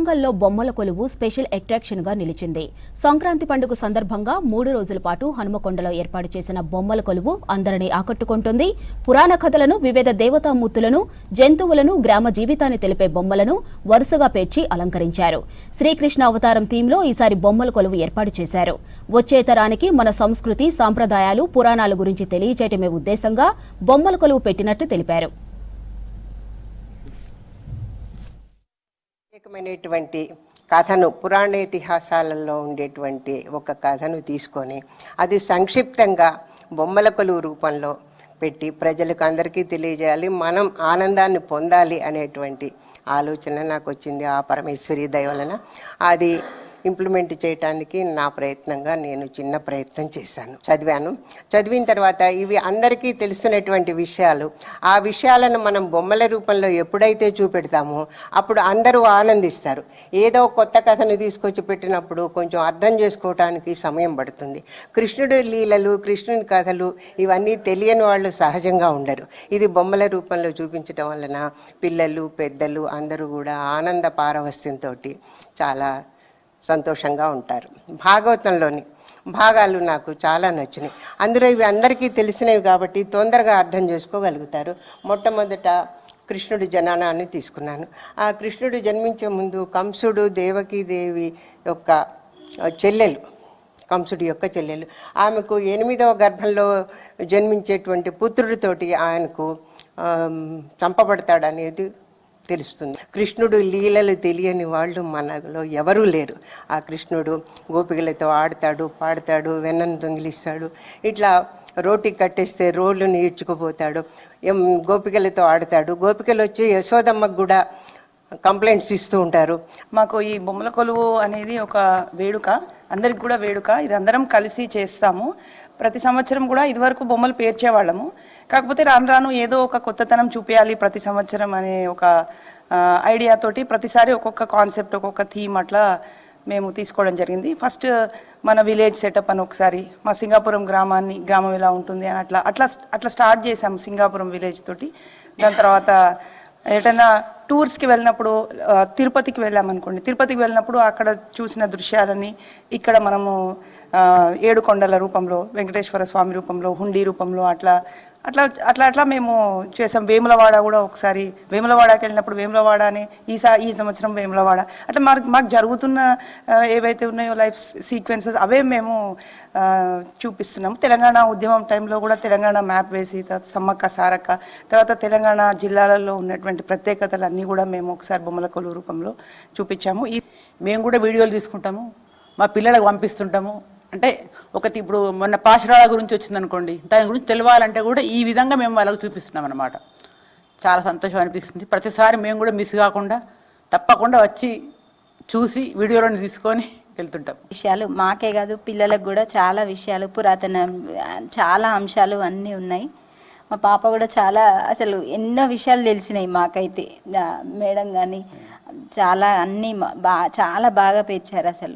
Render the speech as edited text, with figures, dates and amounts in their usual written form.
వరంగల్లో బొమ్మల కొలువు స్పెషల్ అట్రాక్షన్ గా నిలిచింది. సంక్రాంతి పండుగ సందర్భంగా 3 రోజుల పాటు హనుమకొండలో ఏర్పాటు చేసిన బొమ్మల కొలువు అందరినీ ఆకట్టుకుంటుంది. పురాణ కథలను, వివిధ దేవతామూర్తులను, జంతువులను, గ్రామ జీవితాన్ని తెలిపే బొమ్మలను వరుసగా పేర్చి అలంకరించారు. శ్రీకృష్ణ అవతారం థీమ్లో ఈసారి బొమ్మల కొలువు ఏర్పాటు చేశారు. వచ్చే తరానికి మన సంస్కృతి, సాంప్రదాయాలు, పురాణాల గురించి తెలియచేయటమే ఉద్దేశంగా బొమ్మల కొలువు పెట్టినట్టు తెలిపారు. ప్రత్యేకమైనటువంటి కథను, పురాణ ఇతిహాసాలలో ఉండేటువంటి ఒక కథను తీసుకొని అది సంక్షిప్తంగా బొమ్మల కొలువు రూపంలో పెట్టి ప్రజలకు అందరికీ తెలియజేయాలి, మనం ఆనందాన్ని పొందాలి అనేటువంటి ఆలోచన నాకు వచ్చింది. ఆ పరమేశ్వరి దయ వలన అది ఇంప్లిమెంట్ చేయడానికి నా ప్రయత్నంగా నేను చిన్న ప్రయత్నం చేశాను. చదివిన తర్వాత ఇవి అందరికీ తెలిసినటువంటి విషయాలు, ఆ విషయాలను మనం బొమ్మల రూపంలో ఎప్పుడైతే చూపెడతామో అప్పుడు అందరూ ఆనందిస్తారు. ఏదో కొత్త కథను తీసుకొచ్చి పెట్టినప్పుడు కొంచెం అర్థం చేసుకోవటానికి సమయం పడుతుంది. కృష్ణుడి లీలలు, కృష్ణుని కథలు ఇవన్నీ తెలియని వాళ్ళు సహజంగా ఉండరు. ఇది బొమ్మల రూపంలో చూపించడం వలన పిల్లలు, పెద్దలు అందరూ కూడా ఆనంద పారవస్యంతో చాలా సంతోషంగా ఉంటారు. భాగవతంలోని భాగాలు నాకు చాలా నచ్చినాయి. అందులో ఇవి అందరికీ తెలిసినవి కాబట్టి తొందరగా అర్థం చేసుకోగలుగుతారు. మొట్టమొదట కృష్ణుడి జననాన్ని తీసుకున్నాను. ఆ కృష్ణుడు జన్మించే ముందు కంసుడు దేవకీదేవి యొక్క చెల్లెలు, కంసుడి యొక్క చెల్లెలు, ఆమెకు 8వ గర్భంలో జన్మించేటువంటి పుత్రుడితోటి ఆయనకు చంపబడతాడనేది తెలుస్తుంది. కృష్ణుడు లీలలు తెలియని వాళ్ళు మనలో ఎవరూ లేరు. ఆ కృష్ణుడు గోపికలతో ఆడతాడు, పాడతాడు, వెన్నను దొంగిలిస్తాడు, ఇట్లా రోటి కట్టేస్తే రోడ్లు ఈడ్చుకుపోతాడు, గోపికలతో ఆడతాడు. గోపికలు వచ్చి యశోదమ్మకు కూడా కంప్లైంట్స్ ఇస్తూ ఉంటారు. మాకు ఈ బొమ్మల కొలువు అనేది ఒక వేడుక, అందరికి కూడా వేడుక. ఇది అందరం కలిసి చేస్తాము. ప్రతి సంవత్సరం కూడా ఇదివరకు బొమ్మలు పేర్చేవాళ్ళము. కాకపోతే రాను రాను ఏదో ఒక కొత్తతనం చూపించాలి ప్రతి సంవత్సరం అనే ఒక ఐడియా తోటి ప్రతిసారి ఒక్కొక్క కాన్సెప్ట్, ఒక్కొక్క థీమ్ అట్లా మేము తీసుకోవడం జరిగింది. ఫస్ట్ మన విలేజ్ సెటప్ అని ఒకసారి, మా సింగాపురం గ్రామం ఎలా ఉంటుంది అని అట్లా స్టార్ట్ చేసాము సింగాపురం విలేజ్ తోటి. దాని తర్వాత ఎటైనా టూర్స్కి వెళ్ళినప్పుడు తిరుపతికి వెళ్ళామనుకోండి, తిరుపతికి వెళ్ళినప్పుడు అక్కడ చూసిన దృశ్యాలని ఇక్కడ మనము 7 కొండల రూపంలో, వెంకటేశ్వర స్వామి రూపంలో, హుండీ రూపంలో అట్లా అట్లా అట్లా అట్లా మేము చేసాం. వేములవాడ కూడా ఒకసారి, వేములవాడకి వెళ్ళినప్పుడు వేములవాడ అని ఈ సంవత్సరం వేములవాడ, అట్లా మాకు జరుగుతున్న ఏవైతే ఉన్నాయో లైఫ్ సీక్వెన్సెస్ అవే మేము చూపిస్తున్నాము. తెలంగాణ ఉద్యమం టైంలో కూడా తెలంగాణ మ్యాప్ వేసి, తర్వాత సమ్మక్క సారక్క, తర్వాత తెలంగాణ జిల్లాలలో ఉన్నటువంటి ప్రత్యేకతలు అన్నీ కూడా మేము ఒకసారి బొమ్మల కొలువు రూపంలో చూపించాము. మేము కూడా వీడియోలు తీసుకుంటాము, మా పిల్లలకు పంపిస్తుంటాము. అంటే ఇప్పుడు మొన్న పాశురాల గురించి వచ్చిందనుకోండి, దాని గురించి తెలియాలంటే కూడా ఈ విధంగా మేము వాళ్ళకు చూపిస్తున్నాం అన్నమాట. చాలా సంతోషం అనిపిస్తుంది. ప్రతిసారి మేము కూడా మిస్ కాకుండా తప్పకుండా వచ్చి చూసి వీడియోలను తీసుకొని వెళ్తుంటాం. విషయాలు మాకే కాదు పిల్లలకు కూడా చాలా విషయాలు, పురాతన చాలా అంశాలు అన్నీ ఉన్నాయి. మా పాప కూడా చాలా, అసలు ఎన్నో విషయాలు తెలిసినాయి మాకైతే. మేడం కానీ చాలా అన్నీ చాలా బాగా పేర్చారు అసలు.